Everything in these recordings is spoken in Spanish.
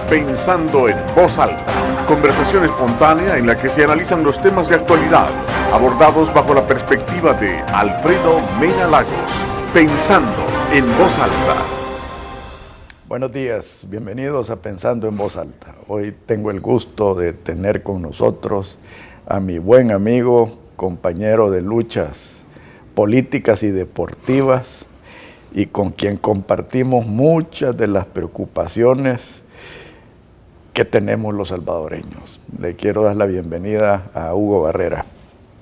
Pensando en Voz Alta, conversación espontánea en la que se analizan los temas de actualidad, abordados bajo la perspectiva de Alfredo Mena Lagos. Pensando en Voz Alta. Buenos días, bienvenidos a Pensando en Voz Alta. Hoy tengo el gusto de tener con nosotros a mi buen amigo, compañero de luchas políticas y deportivas, y con quien compartimos muchas de las preocupaciones que tenemos los salvadoreños. Le quiero dar la bienvenida a Hugo Barrera.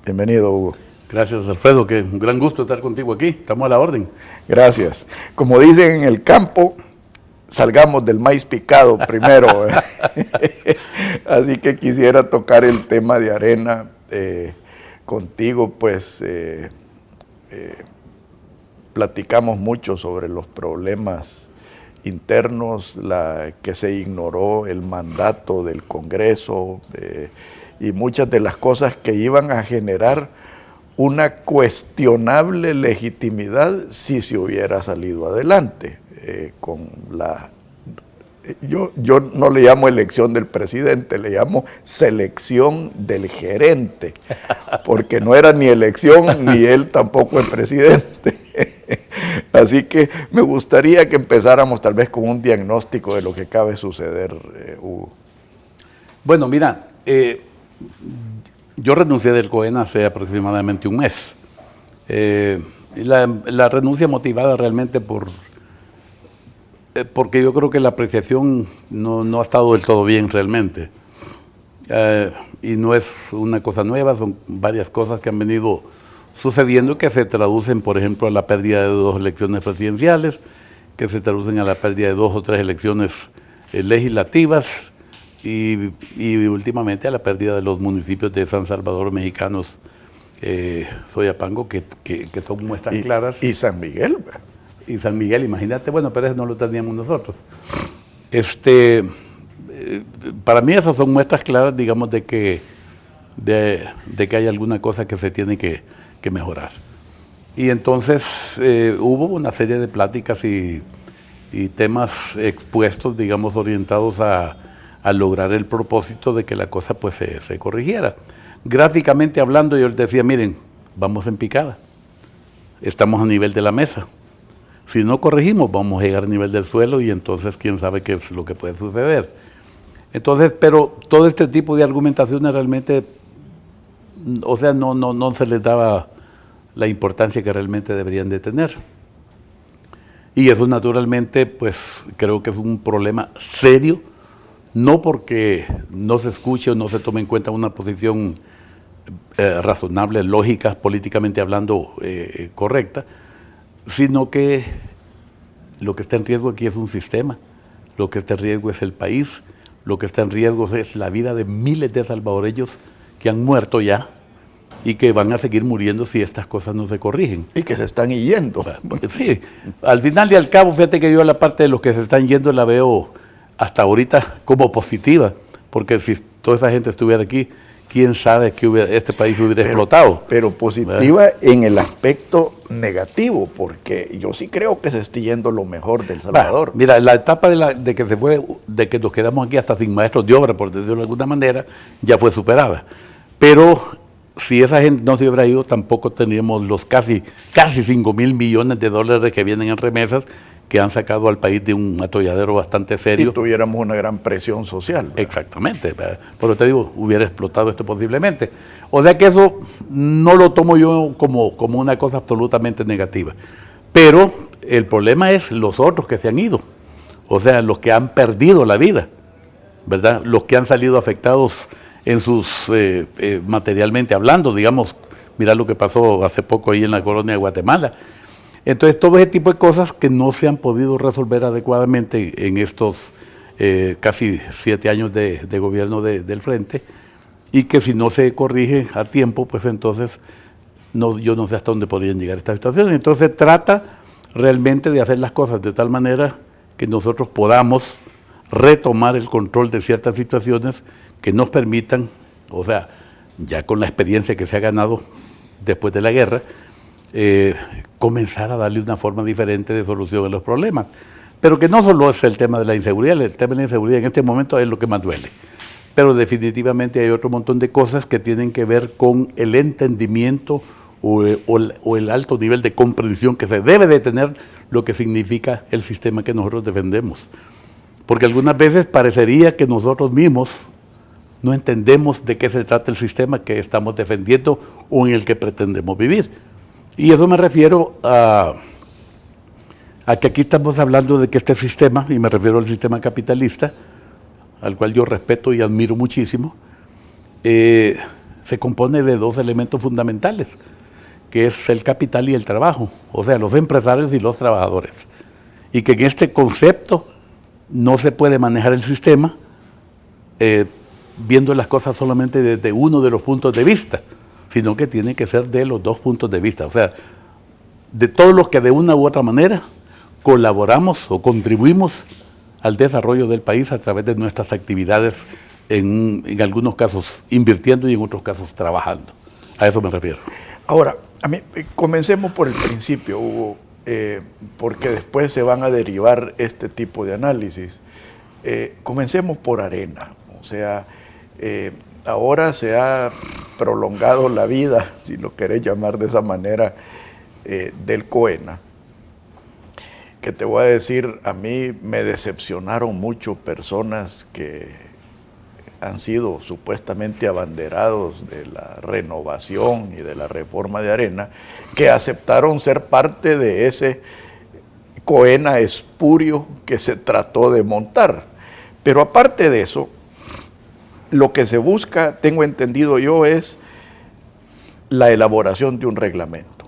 Bienvenido, Hugo. Gracias, Alfredo, que un gran gusto estar contigo aquí. Estamos a la orden. Gracias. Como dicen en el campo, salgamos del maíz picado primero. Así que quisiera tocar el tema de Arena contigo, pues platicamos mucho sobre los problemas internos, que se ignoró el mandato del Congreso y muchas de las cosas que iban a generar una cuestionable legitimidad si se hubiera salido adelante con la... Yo no le llamo elección del presidente, le llamo selección del gerente, porque no era ni elección ni él tampoco el presidente. Así que me gustaría que empezáramos tal vez con un diagnóstico de lo que cabe suceder, Hugo. Bueno, mira, yo renuncié del COEN hace aproximadamente un mes. La renuncia motivada realmente porque yo creo que la apreciación no ha estado del todo bien realmente. Y no es una cosa nueva, son varias cosas que han venido sucediendo que se traducen, por ejemplo, a la pérdida de 2 elecciones presidenciales, que se traducen a la pérdida de 2 o 3 elecciones legislativas y últimamente a la pérdida de los municipios de San Salvador mexicanos, Soyapango, que son muestras claras. Y San Miguel. Y San Miguel, imagínate, bueno, pero eso no lo teníamos nosotros. Para mí esas son muestras claras, digamos, de que hay alguna cosa que se tiene que mejorar. Y entonces hubo una serie de pláticas y temas expuestos, digamos, orientados a lograr el propósito de que la cosa pues se corrigiera. Gráficamente hablando, yo les decía, miren, vamos en picada, estamos a nivel de la mesa. Si no corregimos, vamos a llegar a nivel del suelo y entonces quién sabe qué es lo que puede suceder. Entonces, pero todo este tipo de argumentaciones realmente, o sea, no se les daba la importancia que realmente deberían de tener. Y eso naturalmente, pues creo que es un problema serio, no porque no se escuche o no se tome en cuenta una posición razonable, lógica, políticamente hablando, correcta, sino que lo que está en riesgo aquí es un sistema, lo que está en riesgo es el país, lo que está en riesgo es la vida de miles de salvadoreños que han muerto ya y que van a seguir muriendo si estas cosas no se corrigen. Y que se están yendo. Sí, al final y al cabo, fíjate que yo la parte de los que se están yendo la veo hasta ahorita como positiva, porque si toda esa gente estuviera aquí, quién sabe que este país hubiera explotado. Pero positiva en el aspecto negativo, porque yo sí creo que se está yendo lo mejor del Salvador. Mira, la etapa de que nos quedamos aquí hasta sin maestros de obra, por decirlo de alguna manera, ya fue superada. Pero si esa gente no se hubiera ido, tampoco tendríamos los casi 5.000 millones de dólares que vienen en remesas, que han sacado al país de un atolladero bastante serio. Y tuviéramos una gran presión social, ¿verdad? Exactamente, ¿verdad? Pero te digo, hubiera explotado esto posiblemente. O sea que eso no lo tomo yo como una cosa absolutamente negativa. Pero el problema es los otros que se han ido, o sea, los que han perdido la vida, ¿verdad? Los que han salido afectados en sus, materialmente hablando, digamos, mirá lo que pasó hace poco ahí en la colonia de Guatemala. Entonces, todo ese tipo de cosas que no se han podido resolver adecuadamente en estos casi 7 años de gobierno del Frente, y que si no se corrige a tiempo, pues entonces yo no sé hasta dónde podrían llegar estas situaciones. Entonces, se trata realmente de hacer las cosas de tal manera que nosotros podamos retomar el control de ciertas situaciones que nos permitan, o sea, ya con la experiencia que se ha ganado después de la guerra, comenzar a darle una forma diferente de solución a los problemas. Pero que no solo es el tema de la inseguridad, el tema de la inseguridad en este momento es lo que más duele. Pero definitivamente hay otro montón de cosas que tienen que ver con el entendimiento o el alto nivel de comprensión que se debe de tener lo que significa el sistema que nosotros defendemos. Porque algunas veces parecería que nosotros mismos no entendemos de qué se trata el sistema que estamos defendiendo o en el que pretendemos vivir. Y eso me refiero a que aquí estamos hablando de que este sistema, y me refiero al sistema capitalista, al cual yo respeto y admiro muchísimo, se compone de dos elementos fundamentales, que es el capital y el trabajo, o sea, los empresarios y los trabajadores. Y que en este concepto no se puede manejar el sistema viendo las cosas solamente desde uno de los puntos de vista, sino que tiene que ser de los dos puntos de vista, o sea, de todos los que de una u otra manera colaboramos o contribuimos al desarrollo del país a través de nuestras actividades, en algunos casos invirtiendo y en otros casos trabajando. A eso me refiero. Ahora, comencemos por el principio, Hugo, porque después se van a derivar este tipo de análisis. Comencemos por Arena, o sea, ahora se ha prolongado la vida, si lo querés llamar de esa manera, del COENA, que te voy a decir, a mí me decepcionaron mucho personas que han sido supuestamente abanderados de la renovación y de la reforma de Arena, que aceptaron ser parte de ese COENA espurio que se trató de montar. Pero aparte de eso, lo que se busca, tengo entendido yo, es la elaboración de un reglamento.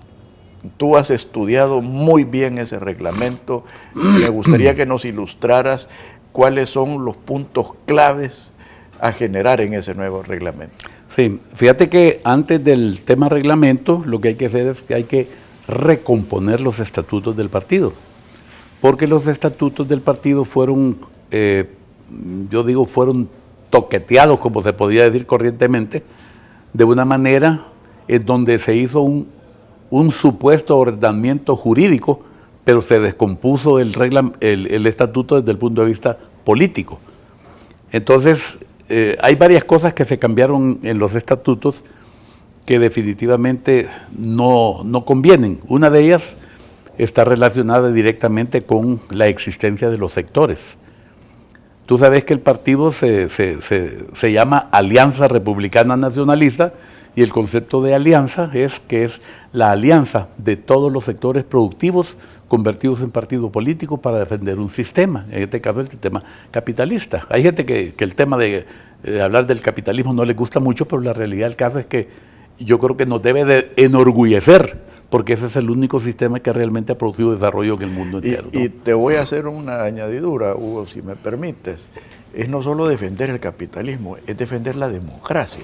Tú has estudiado muy bien ese reglamento y me gustaría que nos ilustraras cuáles son los puntos claves a generar en ese nuevo reglamento. Sí, fíjate que antes del tema reglamento, lo que hay que hacer es que hay que recomponer los estatutos del partido, porque los estatutos del partido fueron, fueron toqueteados, como se podría decir corrientemente, de una manera en donde se hizo un supuesto ordenamiento jurídico, pero se descompuso el estatuto desde el punto de vista político. Entonces, hay varias cosas que se cambiaron en los estatutos que definitivamente no convienen. Una de ellas está relacionada directamente con la existencia de los sectores. Tú sabes que el partido se llama Alianza Republicana Nacionalista, y el concepto de alianza es que es la alianza de todos los sectores productivos convertidos en partido político para defender un sistema, en este caso el sistema capitalista. Hay gente que el tema de hablar del capitalismo no le gusta mucho, pero la realidad del caso es que yo creo que nos debe de enorgullecer, porque ese es el único sistema que realmente ha producido desarrollo en el mundo entero. Y te voy a hacer una añadidura, Hugo, si me permites. Es no solo defender el capitalismo, es defender la democracia,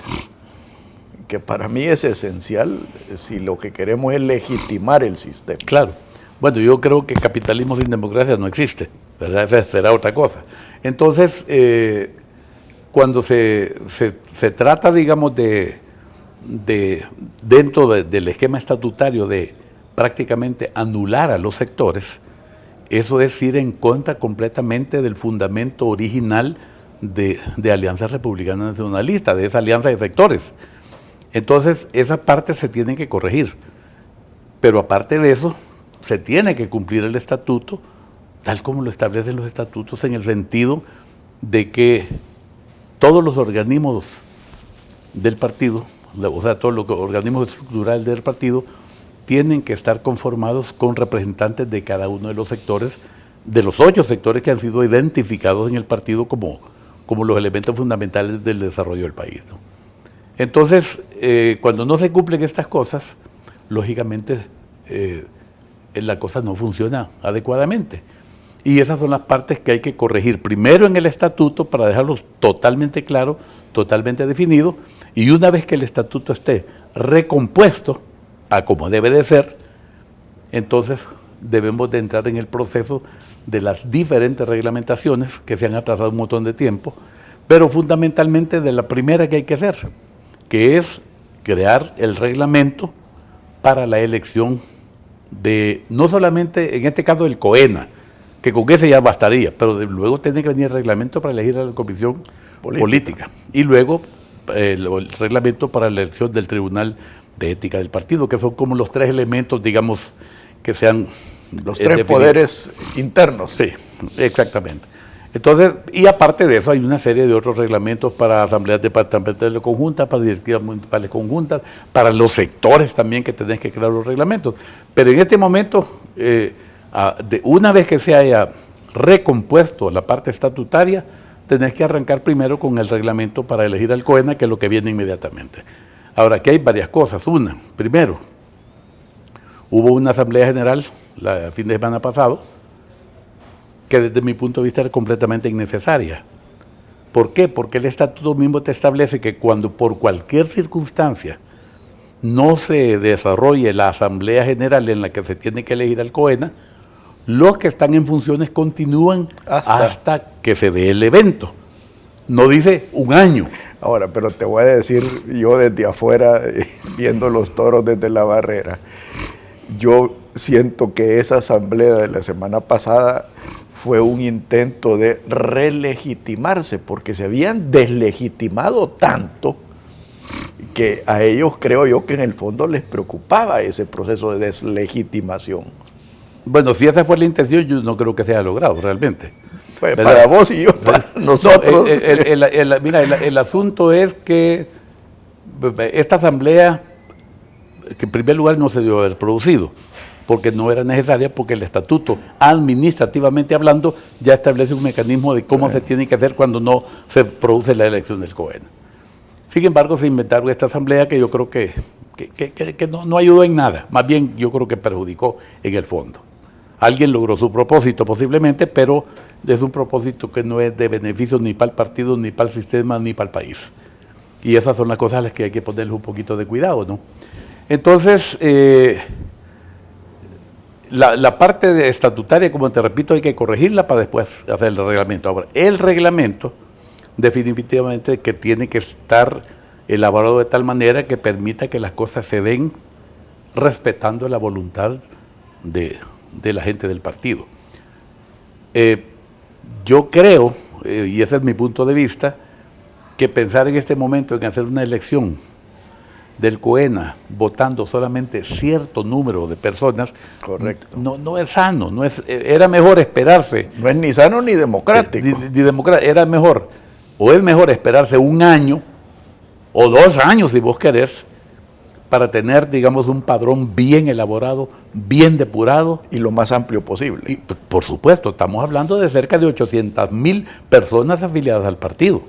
que para mí es esencial si lo que queremos es legitimar el sistema. Claro. Bueno, yo creo que capitalismo sin democracia no existe, ¿verdad? Esa será otra cosa. Entonces, cuando se trata, digamos, dentro del esquema estatutario de prácticamente anular a los sectores, eso es ir en contra completamente del fundamento original de Alianza Republicana Nacionalista, de esa alianza de sectores. Entonces, esa parte se tiene que corregir. Pero aparte de eso, se tiene que cumplir el estatuto, tal como lo establecen los estatutos, en el sentido de que todos los organismos del partido, o sea, todos los organismos estructurales del partido, tienen que estar conformados con representantes de cada uno de los sectores, de los 8 sectores que han sido identificados en el partido como los elementos fundamentales del desarrollo del país, ¿no? Entonces, cuando no se cumplen estas cosas, lógicamente la cosa no funciona adecuadamente. Y esas son las partes que hay que corregir primero en el estatuto para dejarlos totalmente claro, totalmente definido, y una vez que el estatuto esté recompuesto a como debe de ser, entonces debemos de entrar en el proceso de las diferentes reglamentaciones que se han atrasado un montón de tiempo, pero fundamentalmente de la primera que hay que hacer, que es crear el reglamento para la elección de, no solamente en este caso del COENA, que con ese ya bastaría, pero luego tiene que venir el reglamento para elegir a la comisión política. Y luego el reglamento para la elección del Tribunal de Ética del partido, que son como los tres elementos, digamos, que sean... Los tres poderes internos. Sí, exactamente. Entonces, y aparte de eso, hay una serie de otros reglamentos para asambleas departamentales conjuntas, para directivas municipales conjuntas, para los sectores también que tenés que crear los reglamentos. Pero en este momento, una vez que se haya recompuesto la parte estatutaria, tenés que arrancar primero con el reglamento para elegir al COENA, que es lo que viene inmediatamente. Ahora, aquí hay varias cosas. Una, primero, hubo una asamblea general el fin de semana pasado, que desde mi punto de vista era completamente innecesaria. ¿Por qué? Porque el estatuto mismo te establece que cuando por cualquier circunstancia no se desarrolle la asamblea general en la que se tiene que elegir al COENA, los que están en funciones continúan hasta que se dé el evento. No dice un año. Ahora, pero te voy a decir, yo desde afuera, viendo los toros desde la barrera, yo siento que esa asamblea de la semana pasada fue un intento de relegitimarse, porque se habían deslegitimado tanto que a ellos creo yo que en el fondo les preocupaba ese proceso de deslegitimación. Bueno, si esa fue la intención, yo no creo que se haya logrado realmente. Pues para vos y yo, para nosotros. No, mira, el asunto es que esta asamblea, que en primer lugar no se debió haber producido, porque no era necesaria, porque el estatuto, administrativamente hablando, ya establece un mecanismo de cómo se tiene que hacer cuando no se produce la elección del COENA. Sin embargo, se inventaron esta asamblea que yo creo que no ayudó en nada, más bien yo creo que perjudicó en el fondo. Alguien logró su propósito posiblemente, pero es un propósito que no es de beneficio ni para el partido, ni para el sistema, ni para el país. Y esas son las cosas a las que hay que ponerle un poquito de cuidado, ¿no? Entonces, la parte estatutaria, como te repito, hay que corregirla para después hacer el reglamento. Ahora, el reglamento definitivamente que tiene que estar elaborado de tal manera que permita que las cosas se den respetando la voluntad de la gente del partido. Yo creo, y ese es mi punto de vista, que pensar en este momento en hacer una elección del COENA votando solamente cierto número de personas, correcto, no es sano, era mejor esperarse. No es ni sano ni democrático. Era mejor, o es mejor esperarse un año o 2 años si vos querés, para tener, digamos, un padrón bien elaborado, bien depurado. Y lo más amplio posible. Y, por supuesto, estamos hablando de cerca de 800,000 personas afiliadas al partido.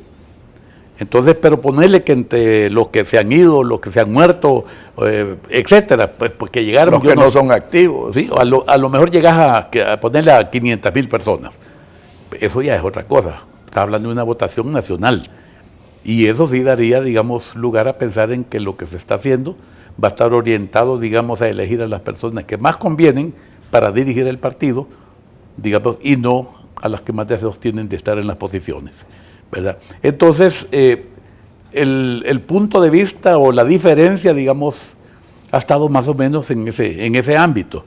Entonces, pero ponerle que entre los que se han ido, los que se han muerto, etcétera, pues que llegaron... Los que no son activos. Sí, a lo mejor llegas a ponerle a 500,000 personas. Eso ya es otra cosa. Está hablando de una votación nacional. Y eso sí daría, digamos, lugar a pensar en que lo que se está haciendo va a estar orientado, digamos, a elegir a las personas que más convienen para dirigir el partido, digamos, y no a las que más deseos tienen de estar en las posiciones, ¿verdad? Entonces, el punto de vista o la diferencia, digamos, ha estado más o menos en ese ámbito.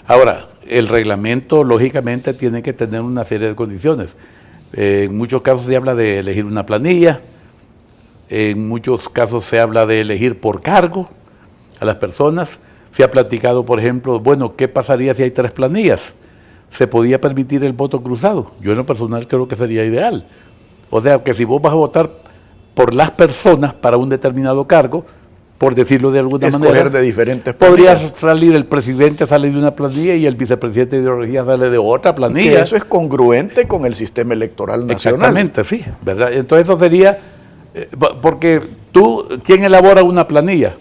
Ahora, el reglamento, lógicamente, tiene que tener una serie de condiciones. En muchos casos se habla de elegir una planilla, en muchos casos se habla de elegir por cargo a las personas. Se ha platicado, por ejemplo, bueno, ¿qué pasaría si hay 3 planillas? ¿Se podía permitir el voto cruzado? Yo en lo personal creo que sería ideal. O sea, que si vos vas a votar por las personas para un determinado cargo, por decirlo de alguna manera, de diferentes podría salir el presidente, sale de una planilla y el vicepresidente de ideología sale de otra planilla. Que eso es congruente con el sistema electoral nacional. Exactamente, sí, ¿verdad? Entonces eso sería, porque ¿quién elabora una planilla?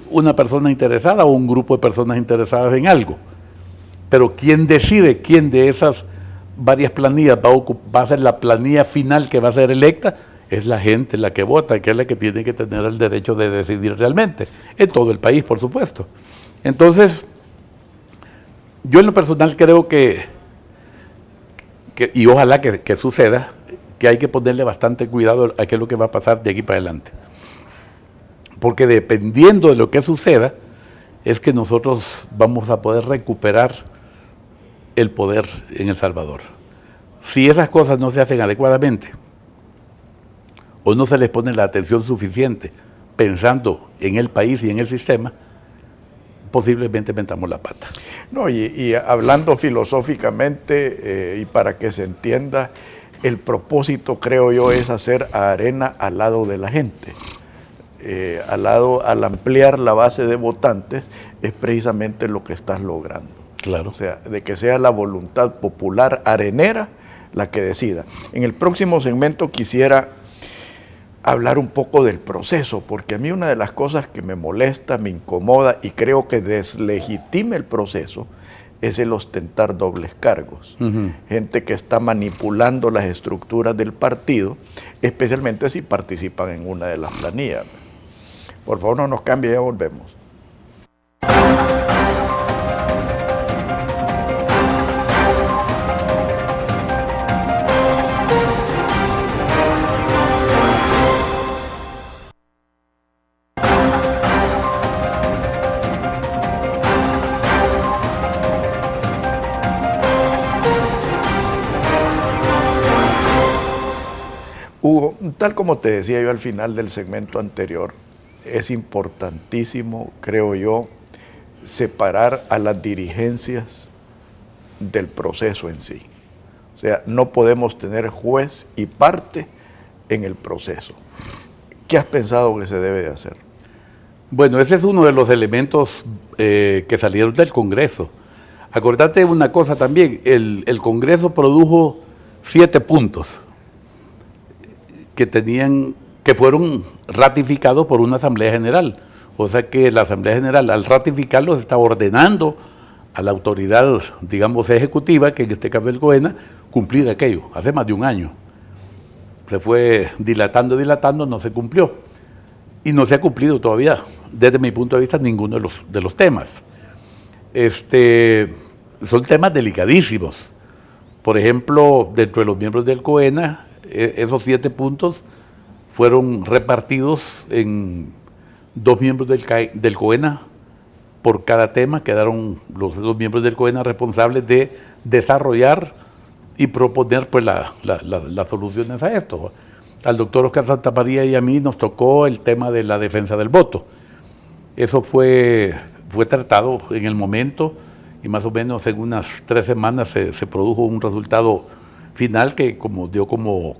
Una persona interesada o un grupo de personas interesadas en algo. Pero ¿quién decide quién de esas varias planillas va a ser la planilla final que va a ser electa? Es la gente la que vota, que es la que tiene que tener el derecho de decidir realmente, en todo el país, por supuesto. Entonces, yo en lo personal creo que y ojalá que suceda, que hay que ponerle bastante cuidado a qué es lo que va a pasar de aquí para adelante. Porque dependiendo de lo que suceda, es que nosotros vamos a poder recuperar el poder en El Salvador. Si esas cosas no se hacen adecuadamente o no se les pone la atención suficiente pensando en el país y en el sistema, posiblemente metamos la pata. No, y hablando filosóficamente y para que se entienda, el propósito, creo yo, es hacer arena al lado de la gente. Al ampliar la base de votantes, es precisamente lo que estás logrando. Claro. O sea, de que sea la voluntad popular arenera la que decida. En el próximo segmento quisiera hablar un poco del proceso, porque a mí una de las cosas que me molesta, me incomoda y creo que deslegitima el proceso es el ostentar dobles cargos. Gente que está manipulando las estructuras del partido, especialmente si participan en una de las planillas. Por favor, no nos cambie, ya volvemos. Hugo, tal como te decía yo al final del segmento anterior, es importantísimo, creo yo, separar a las dirigencias del proceso en sí. O sea, no podemos tener juez y parte en el proceso. ¿Qué has pensado que se debe de hacer? Bueno, ese es uno de los elementos que salieron del Congreso. Acordate una cosa también, el Congreso produjo 7 puntos que fueron ratificados por una Asamblea General. O sea que la Asamblea General, al ratificarlos, está ordenando a la autoridad, digamos, ejecutiva, que en este caso es el COENA, cumplir aquello, hace más de un año. Se fue dilatando, no se cumplió. Y no se ha cumplido todavía, desde mi punto de vista, ninguno de los temas. Son temas delicadísimos. Por ejemplo, dentro de los miembros del COENA, esos 7 puntos fueron repartidos en 2 miembros del COENA por cada tema. Quedaron los 2 miembros del COENA responsables de desarrollar y proponer pues, las soluciones a esto. Al doctor Oscar Santamaría y a mí nos tocó el tema de la defensa del voto. Eso fue tratado en el momento y más o menos en unas 3 semanas se produjo un resultado final que dio como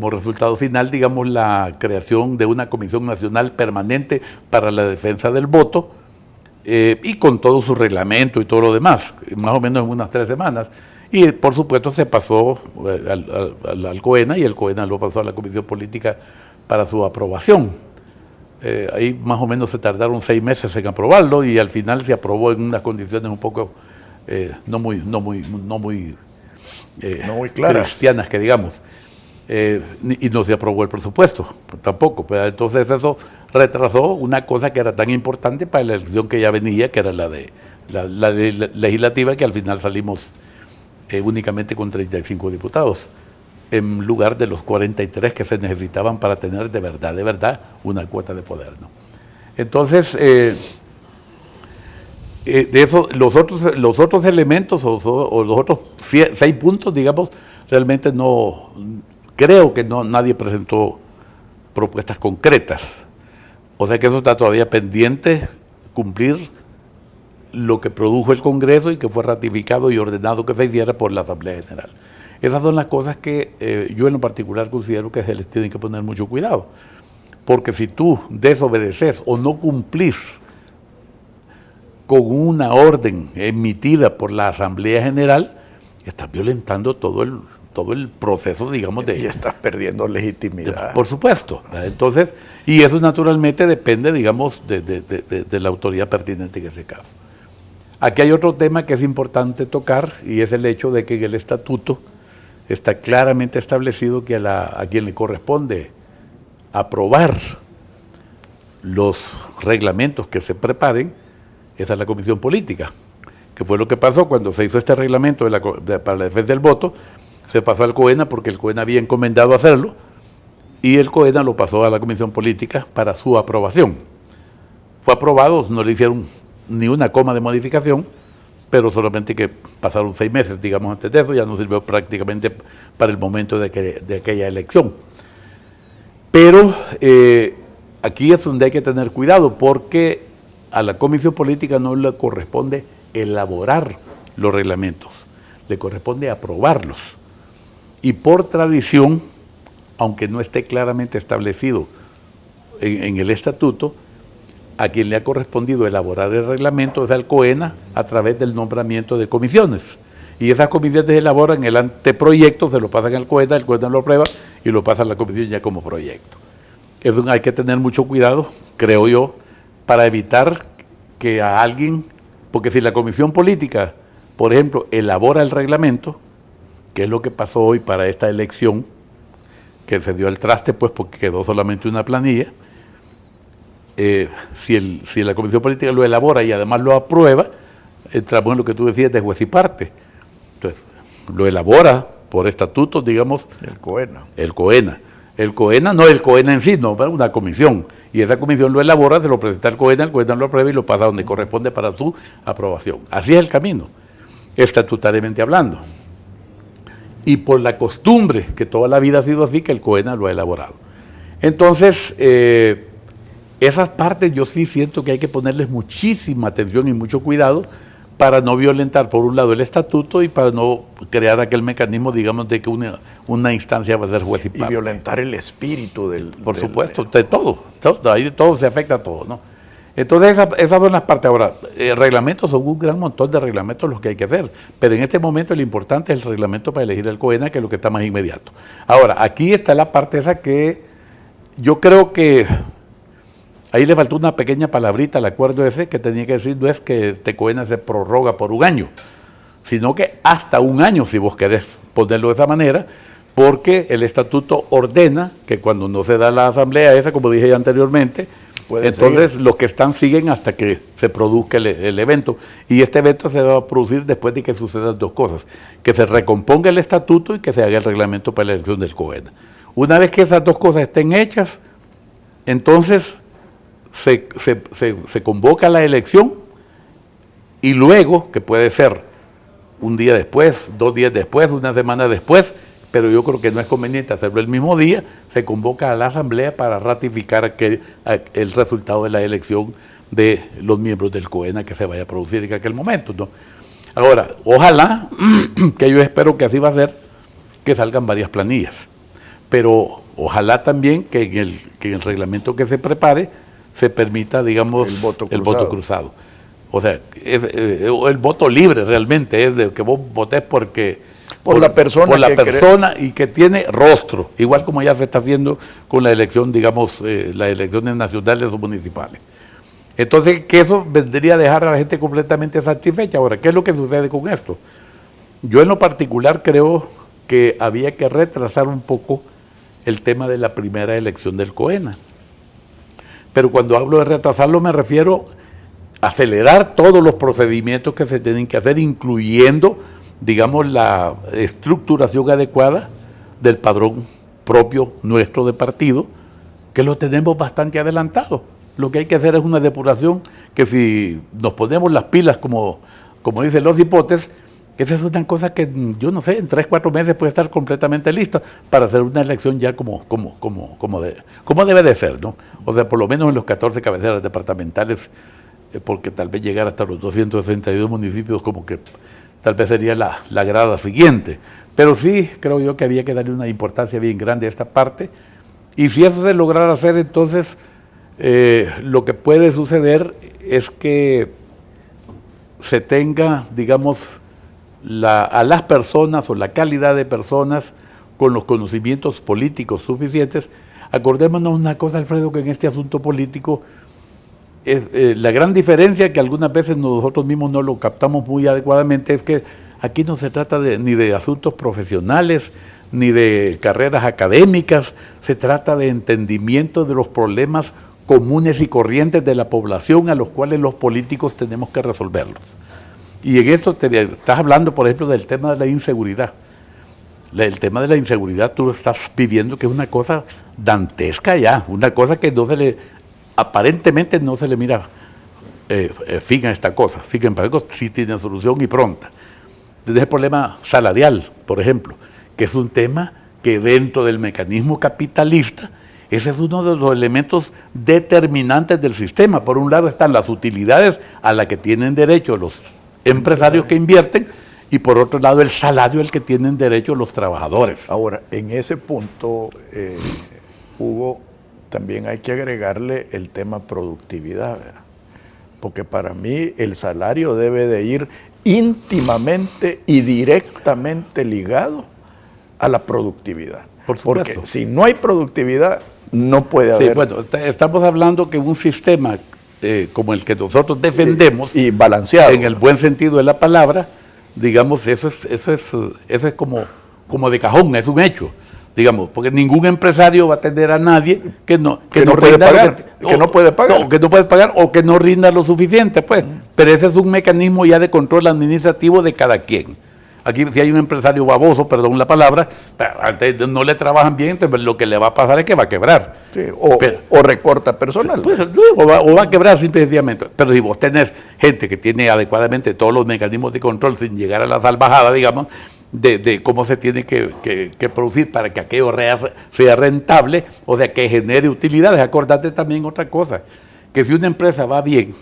resultado final, digamos, la creación de una Comisión Nacional Permanente para la Defensa del Voto y con todo su reglamento y todo lo demás, más o menos en unas 3 semanas. Y por supuesto se pasó al COENA y el COENA lo pasó a la Comisión Política para su aprobación. Ahí más o menos se tardaron 6 meses en aprobarlo y al final se aprobó en unas condiciones un poco no muy claras, cristianas, que digamos. Y no se aprobó el presupuesto tampoco. Pues, entonces eso retrasó una cosa que era tan importante para la elección que ya venía, que era la legislativa, que al final salimos únicamente con 35 diputados, en lugar de los 43 que se necesitaban para tener de verdad una cuota de poder, ¿no? Entonces, de eso, los otros elementos o los otros 6 puntos, digamos, realmente no, creo que nadie presentó propuestas concretas. O sea que eso está todavía pendiente, cumplir lo que produjo el Congreso y que fue ratificado y ordenado que se hiciera por la Asamblea General. Esas son las cosas que yo en lo particular considero que se les tiene que poner mucho cuidado. Porque si tú desobedeces o no cumplís con una orden emitida por la Asamblea General, estás violentando todo el proceso, digamos, y estás perdiendo legitimidad. Por supuesto. Entonces, y eso naturalmente depende, digamos, de la autoridad pertinente en ese caso. Aquí hay otro tema que es importante tocar y es el hecho de que en el estatuto está claramente establecido que a quien le corresponde aprobar los reglamentos que se preparen es a la Comisión Política, que fue lo que pasó cuando se hizo este reglamento para la defensa del voto. Se pasó al COENA porque el COENA había encomendado hacerlo y el COENA lo pasó a la Comisión Política para su aprobación. Fue aprobado, no le hicieron ni una coma de modificación, pero solamente que pasaron 6 meses, digamos, antes de eso, ya no sirvió prácticamente para el momento de aquella elección. Pero aquí es donde hay que tener cuidado, porque a la Comisión Política no le corresponde elaborar los reglamentos, le corresponde aprobarlos. Y por tradición, aunque no esté claramente establecido en el estatuto, a quien le ha correspondido elaborar el reglamento es al COENA a través del nombramiento de comisiones. Y esas comisiones elaboran el anteproyecto, se lo pasan al COENA, el COENA lo aprueba y lo pasa a la comisión ya como proyecto. Eso hay que tener mucho cuidado, creo yo, para evitar que a alguien, porque si la comisión política, por ejemplo, elabora el reglamento, que es lo que pasó hoy para esta elección, que se dio al traste pues porque quedó solamente una planilla, si la comisión política lo elabora y además lo aprueba, entramos en lo que tú decías de juez y parte. Entonces, lo elabora por estatutos, digamos, El COENA. el COENA. El COENA, no el COENA en sí, no, pero una comisión. Y esa comisión lo elabora, se lo presenta al COENA lo aprueba y lo pasa donde corresponde para su aprobación. Así es el camino, estatutariamente hablando. Y por la costumbre, que toda la vida ha sido así, que el COENA lo ha elaborado. Entonces, esas partes yo sí siento que hay que ponerles muchísima atención y mucho cuidado para no violentar, por un lado, el estatuto y para no crear aquel mecanismo, digamos, de que una instancia va a ser juez y parte. Y violentar el espíritu del... Por supuesto, de todo, ahí de todo se afecta a todo, ¿no? Entonces esas son las partes. Ahora, reglamentos son un gran montón de reglamentos los que hay que hacer, pero en este momento lo importante es el reglamento para elegir el COENA, que es lo que está más inmediato. Ahora, aquí está la parte esa que yo creo que ahí le faltó una pequeña palabrita al acuerdo ese que tenía que decir, no es que este COENA se prorroga por un año, sino que hasta un año, si vos querés ponerlo de esa manera, porque el estatuto ordena que cuando no se da la asamblea esa, como dije ya anteriormente, entonces los que están siguen hasta que se produzca el evento. Y este evento se va a producir después de que sucedan dos cosas: que se recomponga el estatuto y que se haga el reglamento para la elección del COENA. Una vez que esas dos cosas estén hechas, entonces se convoca la elección y luego, que puede ser un día después, 2 días después, una semana después, pero yo creo que no es conveniente hacerlo el mismo día, se convoca a la asamblea para ratificar el resultado de la elección de los miembros del COENA que se vaya a producir en aquel momento, ¿no? Ahora, ojalá, que yo espero que así va a ser, que salgan varias planillas, pero ojalá también que en el reglamento que se prepare se permita, digamos, el voto cruzado. O sea, el voto libre realmente es de que vos votés porque... Por la persona y que tiene rostro, igual como ya se está haciendo con la elección, digamos, las elecciones nacionales o municipales. Entonces, que eso vendría a dejar a la gente completamente satisfecha. Ahora, ¿qué es lo que sucede con esto? Yo en lo particular creo que había que retrasar un poco el tema de la primera elección del COENA. Pero cuando hablo de retrasarlo me refiero a acelerar todos los procedimientos que se tienen que hacer, incluyendo, digamos, la estructuración adecuada del padrón propio nuestro de partido, que lo tenemos bastante adelantado. Lo que hay que hacer es una depuración que, si nos ponemos las pilas, como dicen los hipotes, esa es una cosa que, yo no sé, en 3-4 meses puede estar completamente lista para hacer una elección ya como debe de ser, ¿no? O sea, por lo menos en los 14 cabeceras departamentales, porque tal vez llegar hasta los 262 municipios como que tal vez sería la grada siguiente. Pero sí, creo yo que había que darle una importancia bien grande a esta parte. Y si eso se lograra hacer, entonces lo que puede suceder es que se tenga, digamos, a las personas o la calidad de personas con los conocimientos políticos suficientes. Acordémonos una cosa, Alfredo, que en este asunto político es la gran diferencia, que algunas veces nosotros mismos no lo captamos muy adecuadamente, es que aquí no se trata ni de asuntos profesionales, ni de carreras académicas, se trata de entendimiento de los problemas comunes y corrientes de la población a los cuales los políticos tenemos que resolverlos. Y en esto estás hablando, por ejemplo, del tema de la inseguridad. El tema de la inseguridad tú estás pidiendo que es una cosa dantesca ya, una cosa que aparentemente no se le mira fin a esta cosa. Sin embargo, sí tiene solución y pronta. Desde el problema salarial, por ejemplo, que es un tema que dentro del mecanismo capitalista, ese es uno de los elementos determinantes del sistema. Por un lado están las utilidades a las que tienen derecho los empresarios que invierten, y por otro lado el salario al que tienen derecho los trabajadores. Ahora, en ese punto, Hugo, también hay que agregarle el tema productividad, ¿verdad? Porque para mí el salario debe de ir íntimamente y directamente ligado a la productividad. Por supuesto. Porque si no hay productividad, no puede haber. Sí, bueno, estamos hablando que un sistema como el que nosotros defendemos, y balanceado, en el buen sentido de la palabra, digamos, eso es como de cajón, es un hecho. Digamos, porque ningún empresario va a atender a nadie que no puede pagar, que no puede pagar o que no rinda lo suficiente, pues. Pero ese es un mecanismo ya de control administrativo de cada quien. Aquí si hay un empresario baboso, perdón la palabra, no le trabajan bien, entonces lo que le va a pasar es que va a quebrar. Sí, o recorta personal. Pues, o va a quebrar simplemente. Pero si vos tenés gente que tiene adecuadamente todos los mecanismos de control sin llegar a la salvajada, digamos, de cómo se tiene que producir para que aquello sea rentable, o sea, que genere utilidades. Acordate también otra cosa, que si una empresa va bien,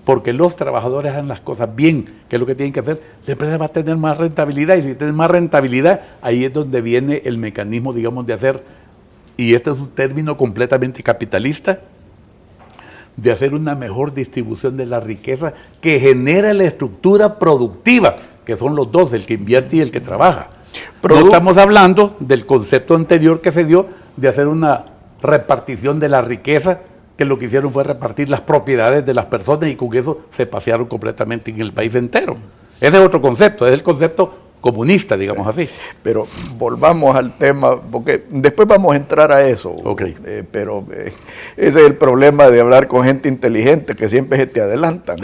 porque los trabajadores hacen las cosas bien, que es lo que tienen que hacer, la empresa va a tener más rentabilidad, y si tiene más rentabilidad, ahí es donde viene el mecanismo, digamos, de hacer, y este es un término completamente capitalista, de hacer una mejor distribución de la riqueza que genera la estructura productiva, que son los dos, el que invierte y el que trabaja. No estamos hablando del concepto anterior que se dio de hacer una repartición de la riqueza, que lo que hicieron fue repartir las propiedades de las personas y con eso se pasearon completamente en el país entero. Ese es otro concepto, es el concepto comunista, digamos así. Pero volvamos al tema, porque después vamos a entrar a eso. Okay. Pero ese es el problema de hablar con gente inteligente, que siempre se te adelantan.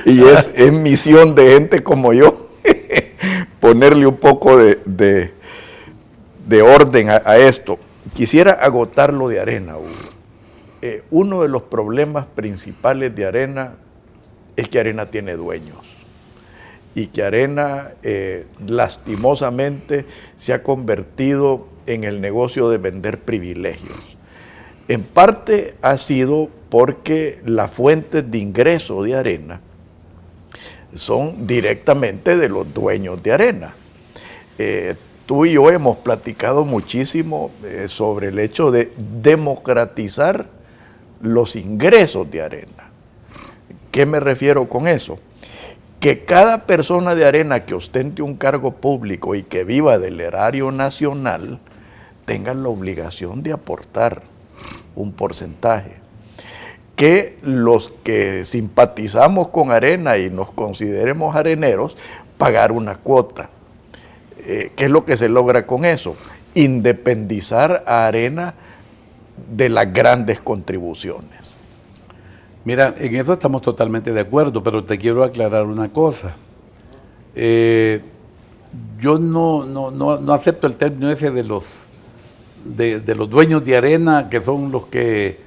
Y es misión de gente como yo ponerle un poco de orden a esto. Quisiera agotarlo de Arena, Hugo. Uno de los problemas principales de Arena es que Arena tiene dueños y que Arena lastimosamente se ha convertido en el negocio de vender privilegios. En parte ha sido porque las fuentes de ingreso de Arena son directamente de los dueños de Arena. Tú y yo hemos platicado muchísimo sobre el hecho de democratizar los ingresos de Arena. ¿Qué me refiero con eso? Que cada persona de Arena que ostente un cargo público y que viva del erario nacional tenga la obligación de aportar un porcentaje. Que los que simpatizamos con Arena y nos consideremos areneros, pagar una cuota. ¿Qué es lo que se logra con eso? Independizar a Arena de las grandes contribuciones. Mira, en eso estamos totalmente de acuerdo, pero te quiero aclarar una cosa. Yo no acepto el término ese de los dueños de Arena, que son los que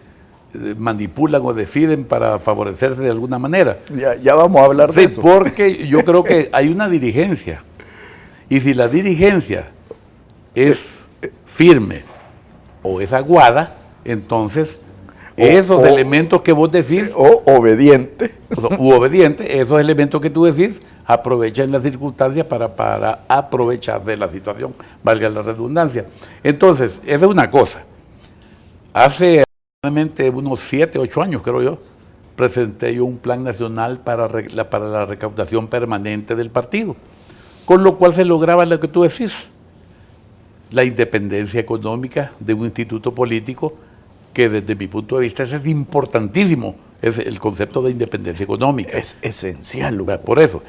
manipulan o deciden para favorecerse de alguna manera. Ya vamos a hablar de eso. Sí, porque yo creo que hay una dirigencia, y si la dirigencia es firme o es aguada, entonces esos elementos que vos decís, o obediente, esos elementos que tú decís, aprovechan las circunstancias para aprovechar de la situación, valga la redundancia. Entonces, esa es una cosa. Hace aproximadamente unos 7, 8 años, creo yo, presenté yo un plan nacional para la recaudación permanente del partido, con lo cual se lograba lo que tú decís, la independencia económica de un instituto político, que desde mi punto de vista es importantísimo, es el concepto de independencia económica. Es esencial. Por eso.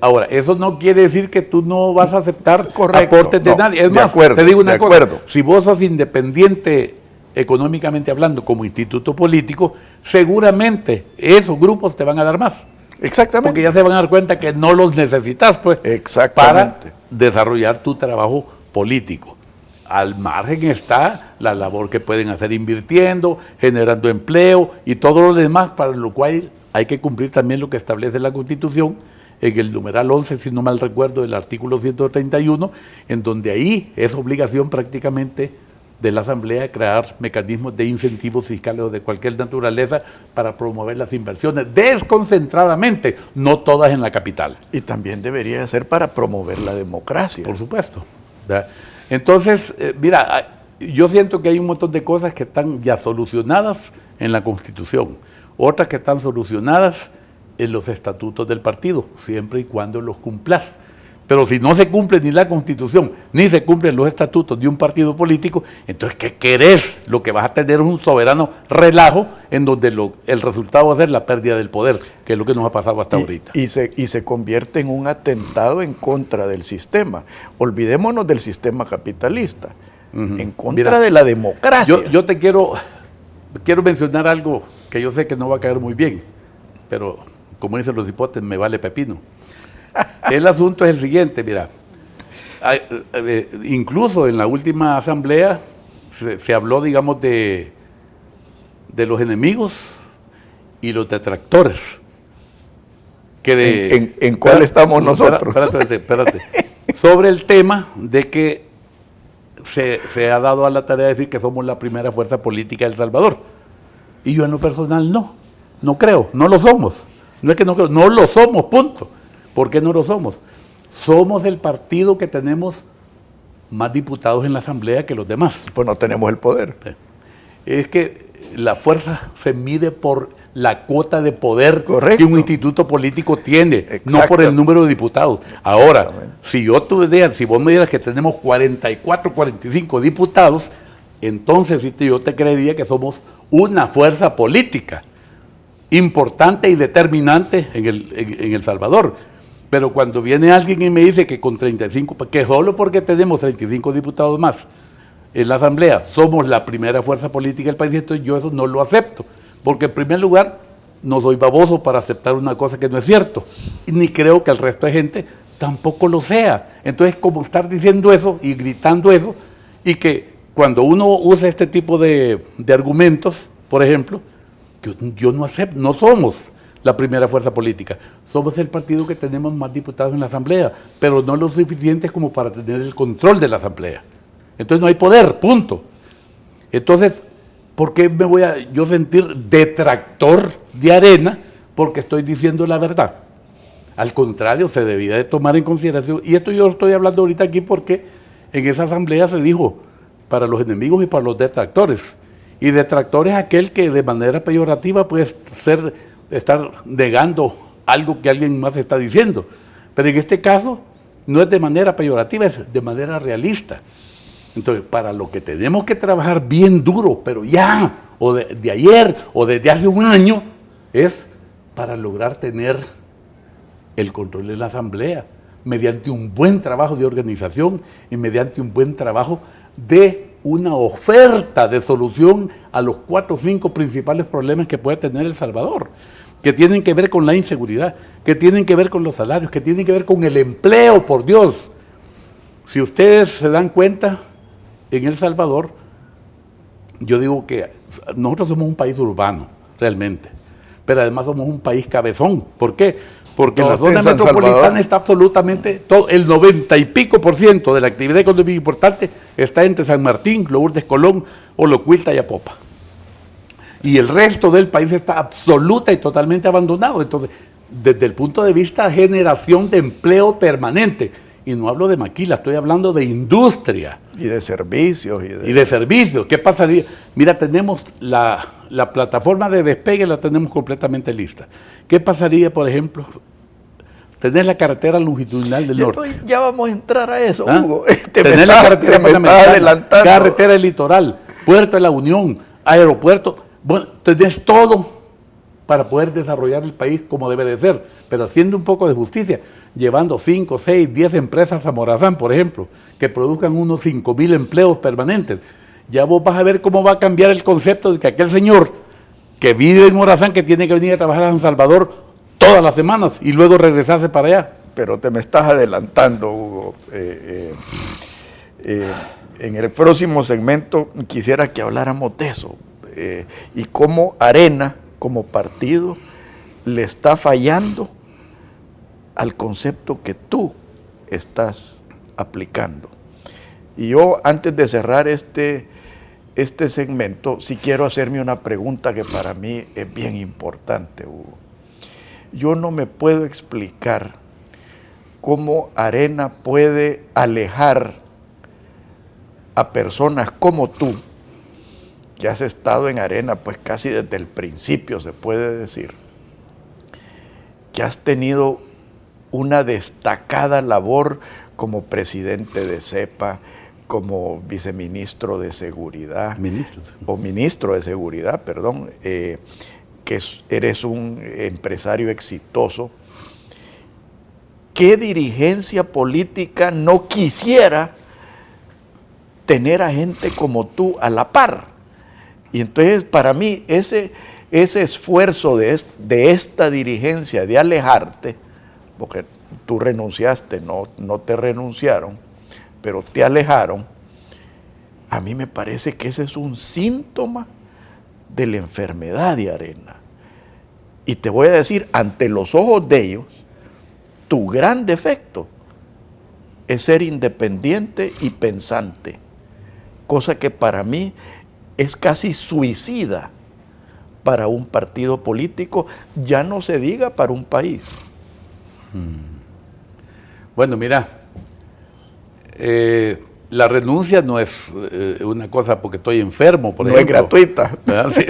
Ahora, eso no quiere decir que tú no vas a aceptar aportes de nadie. Es más, te digo una cosa, si vos sos independiente económicamente hablando como instituto político, seguramente esos grupos te van a dar más. Exactamente. Porque ya se van a dar cuenta que no los necesitas, pues, para desarrollar tu trabajo político. Al margen está la labor que pueden hacer invirtiendo, generando empleo y todo lo demás, para lo cual hay que cumplir también lo que establece la Constitución en el numeral 11, si no mal recuerdo, del artículo 131, en donde ahí es obligación prácticamente de la Asamblea crear mecanismos de incentivos fiscales o de cualquier naturaleza para promover las inversiones desconcentradamente, no todas en la capital. Y también debería ser para promover la democracia. Por supuesto, ¿verdad? Entonces, mira, yo siento que hay un montón de cosas que están ya solucionadas en la Constitución, otras que están solucionadas en los estatutos del partido, siempre y cuando los cumplas. Pero si no se cumple ni la Constitución, ni se cumplen los estatutos de un partido político, entonces, ¿qué querés? Lo que vas a tener es un soberano relajo en donde el resultado va a ser la pérdida del poder, que es lo que nos ha pasado hasta ahorita. Y se convierte en un atentado en contra del sistema. Olvidémonos del sistema capitalista, en contra de la democracia. Yo te quiero mencionar algo que yo sé que no va a caer muy bien, pero como dicen los hipotes, me vale pepino. El asunto es el siguiente, mira, incluso en la última asamblea se habló, digamos, de los enemigos y los detractores. ¿En cuál estamos nosotros? Espérate. Sobre el tema de que se ha dado a la tarea de decir que somos la primera fuerza política de El Salvador. Y yo en lo personal no creo, no lo somos. No es que no creo, no lo somos, punto. ¿Por qué no lo somos? Somos el partido que tenemos más diputados en la Asamblea que los demás. Pues no tenemos el poder. Es que la fuerza se mide por la cuota de poder Correcto. que un instituto político tiene, no por el número de diputados. Ahora, si vos me dieras que tenemos 44, 45 diputados, entonces yo te creería que somos una fuerza política importante y determinante en El Salvador. Pero cuando viene alguien y me dice que con 35, que solo porque tenemos 35 diputados más en la Asamblea somos la primera fuerza política del país, entonces yo eso no lo acepto. Porque en primer lugar, no soy baboso para aceptar una cosa que no es cierto. Ni creo que el resto de gente tampoco lo sea. Entonces, como estar diciendo eso y gritando eso, y que cuando uno usa este tipo de argumentos, por ejemplo, yo no acepto, no somos la primera fuerza política. Somos el partido que tenemos más diputados en la Asamblea, pero no lo suficientes como para tener el control de la Asamblea. Entonces no hay poder, punto. Entonces, ¿por qué me voy a yo sentir detractor de Arena? Porque estoy diciendo la verdad. Al contrario, se debía de tomar en consideración, y esto yo estoy hablando ahorita aquí porque en esa asamblea se dijo para los enemigos y para los detractores. Y detractor es aquel que de manera peyorativa puede estar negando algo que alguien más está diciendo. Pero en este caso no es de manera peyorativa, es de manera realista. Entonces, para lo que tenemos que trabajar bien duro, pero ya, o de ayer, o desde hace un año, es para lograr tener el control de la Asamblea, mediante un buen trabajo de organización y mediante un buen trabajo de una oferta de solución a los 4 o 5 principales problemas que puede tener El Salvador, que tienen que ver con la inseguridad, que tienen que ver con los salarios, que tienen que ver con el empleo, por Dios. Si ustedes se dan cuenta, en El Salvador, yo digo que nosotros somos un país urbano, realmente, pero además somos un país cabezón. ¿Por qué? Porque en la zona metropolitana está absolutamente todo, el 90 y pico % de la actividad económica importante está entre San Martín, Lourdes Colón, Olocuilta y Apopa. Y el resto del país está absoluta y totalmente abandonado. Entonces, desde el punto de vista de generación de empleo permanente, y no hablo de maquila, estoy hablando de industria. Y de servicios. Y de servicios. ¿Qué pasaría? Mira, tenemos la plataforma de despegue, la tenemos completamente lista. ¿Qué pasaría, por ejemplo, tener la carretera longitudinal del norte? Ya vamos a entrar a eso, Hugo. Tener la carretera panamericana, carretera del litoral, puerto de la Unión, aeropuerto. Bueno, tenés todo para poder desarrollar el país como debe de ser, pero haciendo un poco de justicia, llevando 5, 6, 10 empresas a Morazán, por ejemplo, que produzcan unos 5,000 empleos permanentes. Ya vos vas a ver cómo va a cambiar el concepto de que aquel señor que vive en Morazán, que tiene que venir a trabajar a San Salvador todas las semanas y luego regresarse para allá. Pero te me estás adelantando, Hugo. En el próximo segmento quisiera que habláramos de eso y cómo Arena, como partido, le está fallando al concepto que tú estás aplicando. Y yo, antes de cerrar este segmento, sí quiero hacerme una pregunta que para mí es bien importante, Hugo. Yo no me puedo explicar cómo Arena puede alejar a personas como tú, que has estado en Arena pues casi desde el principio, se puede decir, que has tenido una destacada labor como presidente de CEPA, como viceministro de Seguridad, ministro de Seguridad, perdón, eres un empresario exitoso. ¿Qué dirigencia política no quisiera tener a gente como tú a la par? Y entonces para mí ese esfuerzo de esta dirigencia de alejarte, porque tú renunciaste, no te renunciaron, pero te alejaron, a mí me parece que ese es un síntoma de la enfermedad de Arena. Y te voy a decir, ante los ojos de ellos, tu gran defecto es ser independiente y pensante, cosa que para mí es casi suicida para un partido político, ya no se diga para un país. Bueno, mira, la renuncia no es una cosa porque estoy enfermo, por ejemplo. No es gratuita. Sí.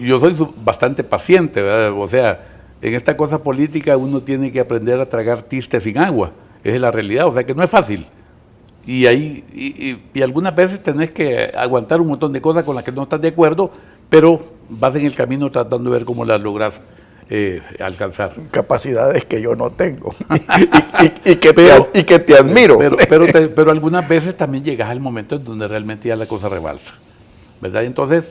Yo soy bastante paciente, ¿verdad? O sea, en esta cosa política uno tiene que aprender a tragar tiste sin agua. Esa es la realidad, o sea que no es fácil. Y algunas veces tenés que aguantar un montón de cosas con las que no estás de acuerdo, pero vas en el camino tratando de ver cómo las logras alcanzar. Capacidades que yo no tengo y que te admiro. Pero algunas veces también llegas al momento en donde realmente ya la cosa rebalsa, ¿verdad? Entonces,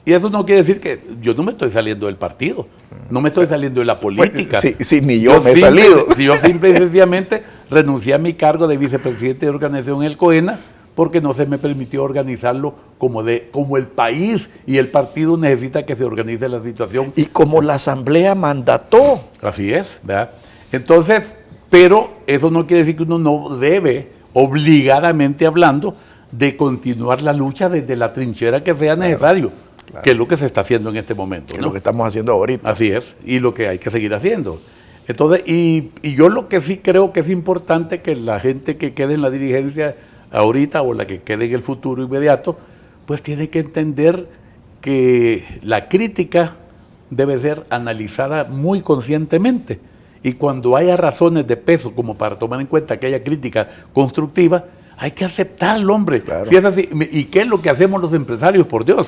y eso no quiere decir que yo no me estoy saliendo del partido, no me estoy saliendo de la política. Pues, sí, ni yo me he salido. Si yo simple y sencillamente renuncié a mi cargo de vicepresidente de organización en el COENA porque no se me permitió organizarlo como el país y el partido necesita que se organice la situación. Y como la asamblea mandató. Así es, ¿verdad? Entonces, pero eso no quiere decir que uno no debe, obligadamente hablando, de continuar la lucha desde la trinchera que sea necesario, claro, que es lo que se está haciendo en este momento. Que es lo que estamos haciendo ahorita. Así es, y lo que hay que seguir haciendo. Entonces, y yo lo que sí creo que es importante que la gente que quede en la dirigencia ahorita o la que quede en el futuro inmediato, pues tiene que entender que la crítica debe ser analizada muy conscientemente. Y cuando haya razones de peso como para tomar en cuenta que haya crítica constructiva, hay que aceptarlo, hombre. Claro. Si es así, ¿y qué es lo que hacemos los empresarios, por Dios?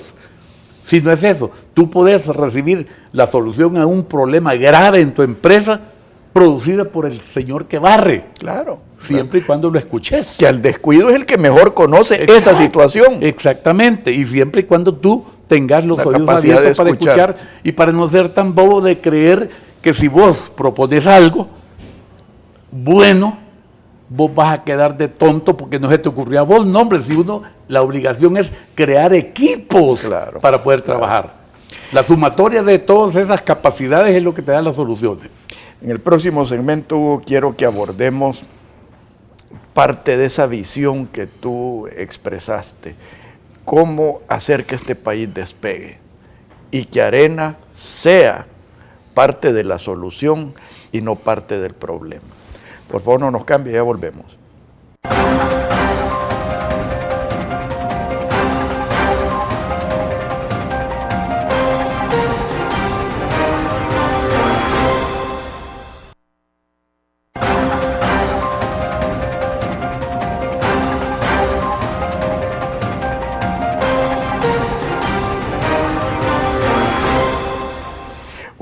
Si no es eso, tú puedes recibir la solución a un problema grave en tu empresa producida por el señor que barre. Claro. Siempre y cuando lo escuches. Que al descuido es el que mejor conoce esa situación. Exactamente, y siempre y cuando tú tengas los oídos abiertos para escuchar y para no ser tan bobo de creer que si vos propones algo bueno, vos vas a quedar de tonto porque no se te ocurrió a vos. No, hombre, si la obligación es crear equipos, claro, para poder trabajar. Claro. La sumatoria de todas esas capacidades es lo que te da las soluciones. En el próximo segmento, Hugo, quiero que abordemos parte de esa visión que tú expresaste, cómo hacer que este país despegue y que Arena sea parte de la solución y no parte del problema. Por favor, no nos cambie, ya volvemos.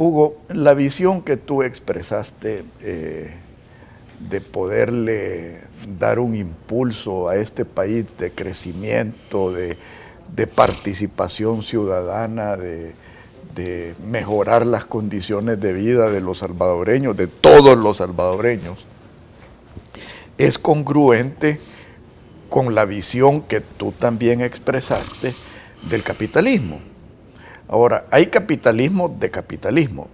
Hugo, la visión que tú expresaste de poderle dar un impulso a este país de crecimiento, de participación ciudadana, de mejorar las condiciones de vida de los salvadoreños, de todos los salvadoreños, es congruente con la visión que tú también expresaste del capitalismo. Ahora, hay capitalismo de capitalismo.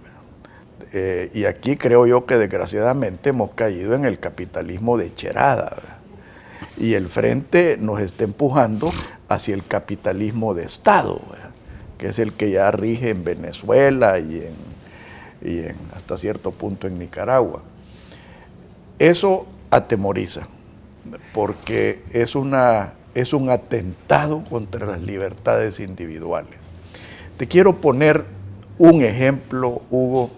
Y aquí creo yo que desgraciadamente hemos caído en el capitalismo de cherada, ¿verdad? Y el Frente nos está empujando hacia el capitalismo de Estado, ¿verdad? Que es el que ya rige en Venezuela y hasta cierto punto en Nicaragua. Eso atemoriza, porque es un atentado contra las libertades individuales. Te quiero poner un ejemplo, Hugo,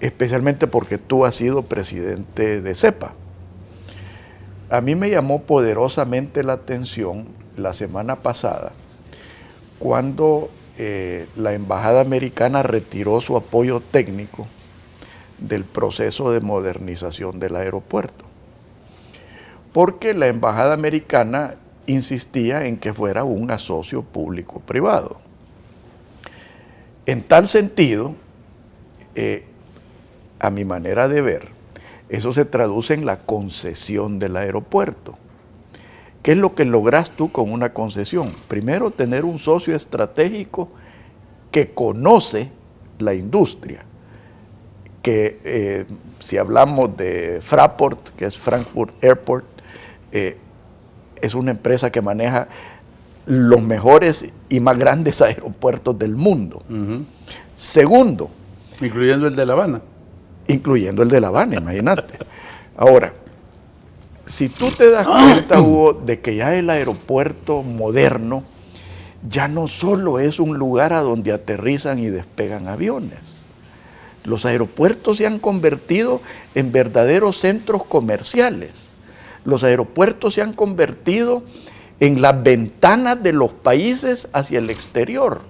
especialmente porque tú has sido presidente de CEPA. A mí me llamó poderosamente la atención la semana pasada cuando la embajada americana retiró su apoyo técnico del proceso de modernización del aeropuerto, porque la embajada americana insistía en que fuera un asocio público-privado. En tal sentido, a mi manera de ver, eso se traduce en la concesión del aeropuerto. ¿Qué es lo que logras tú con una concesión? Primero, tener un socio estratégico que conoce la industria, que si hablamos de Fraport, que es Frankfurt Airport, es una empresa que maneja los mejores y más grandes aeropuertos del mundo. Segundo, incluyendo el de La Habana. Incluyendo el de La Habana, imagínate. Ahora, si tú te das cuenta, Hugo, de que ya el aeropuerto moderno ya no solo es un lugar a donde aterrizan y despegan aviones. Los aeropuertos se han convertido en verdaderos centros comerciales. Los aeropuertos se han convertido en las ventanas de los países hacia el exterior.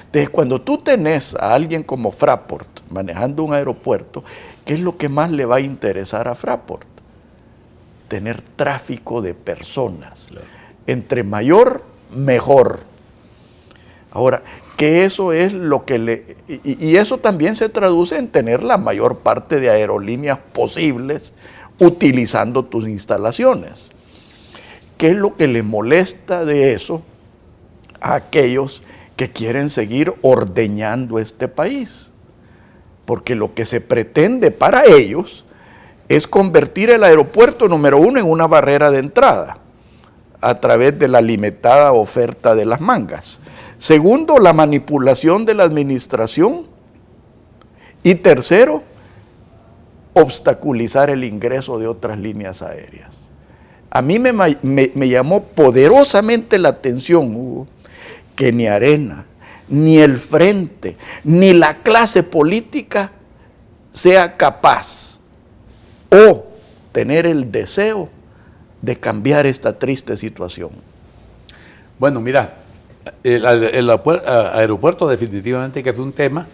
Entonces, cuando tú tenés a alguien como Fraport manejando un aeropuerto, ¿qué es lo que más le va a interesar a Fraport? Tener tráfico de personas. Claro. Entre mayor, mejor. Ahora, que eso es lo que y eso también se traduce en tener la mayor parte de aerolíneas posibles utilizando tus instalaciones. ¿Qué es lo que le molesta de eso a aquellos que quieren seguir ordeñando este país? Porque lo que se pretende para ellos es convertir el aeropuerto número uno en una barrera de entrada a través de la limitada oferta de las mangas. Segundo, la manipulación de la administración. Y tercero, obstaculizar el ingreso de otras líneas aéreas. A mí me llamó poderosamente la atención, Hugo, que ni Arena, ni el Frente, ni la clase política sea capaz o tener el deseo de cambiar esta triste situación. Bueno, mira, el aeropuerto definitivamente que es un tema,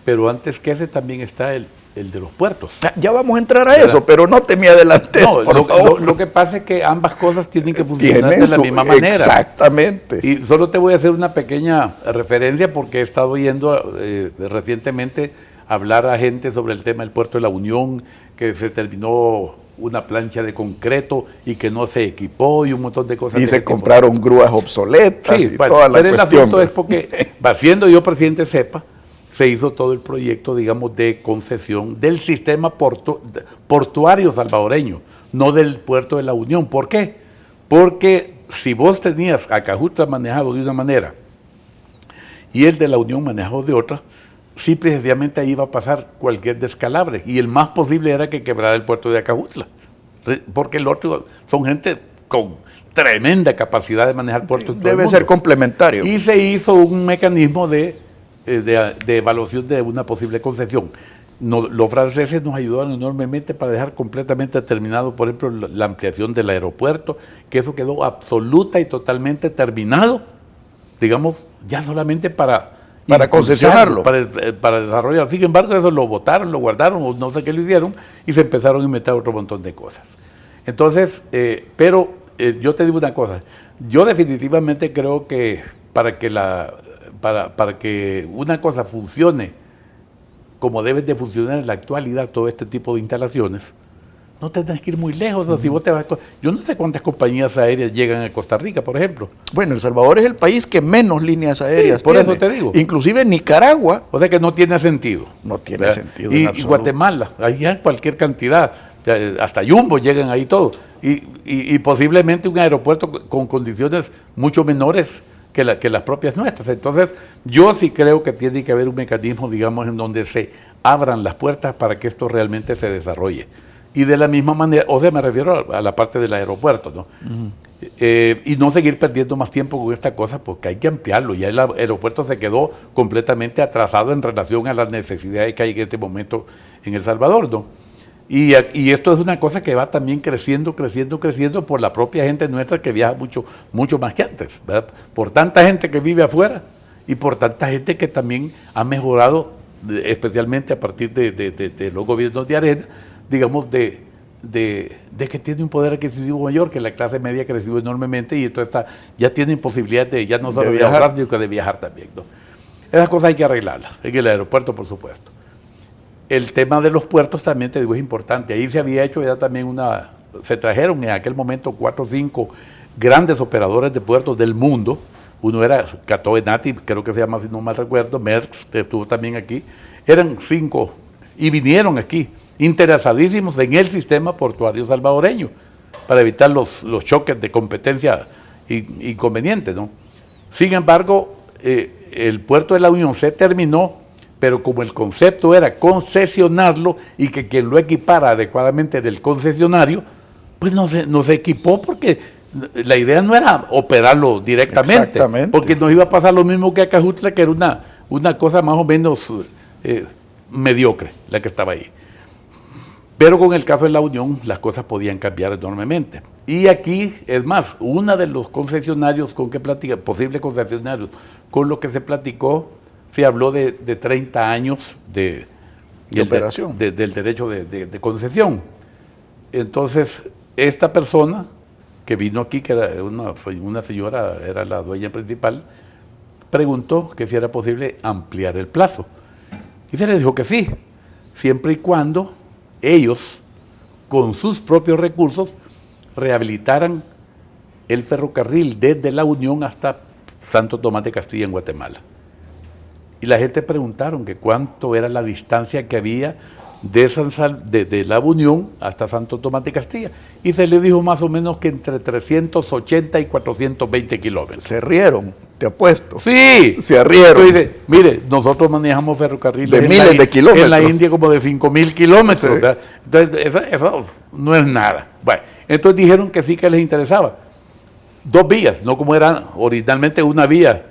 pero antes que ese también está el de los puertos. Ya vamos a entrar a eso, pero no te me adelantes, por favor. Lo que pasa es que ambas cosas tienen que funcionar de la misma manera. Exactamente. Y solo te voy a hacer una pequeña referencia porque he estado oyendo recientemente hablar a gente sobre el tema del puerto de la Unión, que se terminó una plancha de concreto y que no se equipó y un montón de cosas. Y se compraron grúas obsoletas y toda la cuestión. Pero el asunto es porque, siendo yo presidente de CEPA, se hizo todo el proyecto, digamos, de concesión del sistema portuario salvadoreño, no del puerto de la Unión. ¿Por qué? Porque si vos tenías a Acajutla manejado de una manera y el de la Unión manejado de otra, simple y sencillamente ahí iba a pasar cualquier descalabre. Y el más posible era que quebrara el puerto de Acajutla. Porque el otro son gente con tremenda capacidad de manejar puertos. Debe ser complementario. Y se hizo un mecanismo de evaluación de una posible concesión. Los franceses nos ayudaron enormemente para dejar completamente terminado, por ejemplo, la ampliación del aeropuerto, que eso quedó absoluta y totalmente terminado, digamos, ya solamente para concesionarlo. Para desarrollar. Sin embargo, eso lo votaron, lo guardaron, o no sé qué lo hicieron, y se empezaron a inventar otro montón de cosas. Entonces, yo te digo una cosa, yo definitivamente creo que para que una cosa funcione como debe de funcionar en la actualidad, todo este tipo de instalaciones, no tenés que ir muy lejos. O sea, si vos te vas yo no sé cuántas compañías aéreas llegan a Costa Rica, por ejemplo. Bueno, El Salvador es el país que menos líneas aéreas por tiene. eso te digo. Inclusive Nicaragua. O sea que no tiene sentido. No tiene ¿verdad? sentido. Y Guatemala, ahí hay cualquier cantidad, hasta Jumbo llegan ahí todo. Y posiblemente un aeropuerto con condiciones mucho menores que las propias nuestras. Entonces, yo sí creo que tiene que haber un mecanismo, digamos, en donde se abran las puertas para que esto realmente se desarrolle. Y de la misma manera, o sea, me refiero a la parte del aeropuerto, ¿no? Y no seguir perdiendo más tiempo con esta cosa, porque hay que ampliarlo. Ya el aeropuerto se quedó completamente atrasado en relación a las necesidades que hay en este momento en El Salvador, ¿no? Y esto es una cosa que va también creciendo por la propia gente nuestra que viaja mucho más que antes, ¿verdad? Por tanta gente que vive afuera y por tanta gente que también ha mejorado, especialmente a partir de los gobiernos de Arena, digamos, de que tiene un poder adquisitivo mayor, que la clase media ha crecido enormemente y entonces ya tienen posibilidad de ya no solo de ahorrar, sino que de viajar también, ¿no? Esas cosas hay que arreglarlas, en el aeropuerto, por supuesto. El tema de los puertos también, te digo, es importante. Ahí se había hecho ya también se trajeron en aquel momento 4 o 5 grandes operadores de puertos del mundo. Uno era Cato Enati, creo que se llama, si no mal recuerdo, Merckx, que estuvo también aquí. Eran 5 y vinieron aquí, interesadísimos en el sistema portuario salvadoreño, para evitar los choques de competencia inconvenientes, ¿no? Sin embargo, el puerto de la Unión se terminó, pero como el concepto era concesionarlo y que quien lo equipara adecuadamente del concesionario, pues no se equipó porque la idea no era operarlo directamente, porque nos iba a pasar lo mismo que a Cajutla, que era una cosa más o menos mediocre la que estaba ahí. Pero con el caso de la Unión las cosas podían cambiar enormemente. Y aquí, es más, uno de los concesionarios con que platica, posibles concesionarios, con lo que se platicó, se habló de 30 años de operación. Del derecho de concesión. Entonces, esta persona que vino aquí, que era una señora, era la dueña principal, preguntó que si era posible ampliar el plazo. Y se le dijo que sí, siempre y cuando ellos, con sus propios recursos, rehabilitaran el ferrocarril desde La Unión hasta Santo Tomás de Castilla en Guatemala. Y la gente preguntaron que cuánto era la distancia que había de La Unión hasta Santo Tomás de Castilla. Y se le dijo más o menos que entre 380 y 420 kilómetros. Se rieron, te apuesto. Sí. Se rieron. Entonces, mire, nosotros manejamos ferrocarriles de miles de kilómetros. En la India como de 5.000 kilómetros. Sí. Entonces, eso no es nada. Bueno, entonces dijeron que sí que les interesaba. 2 vías, no como era originalmente una vía.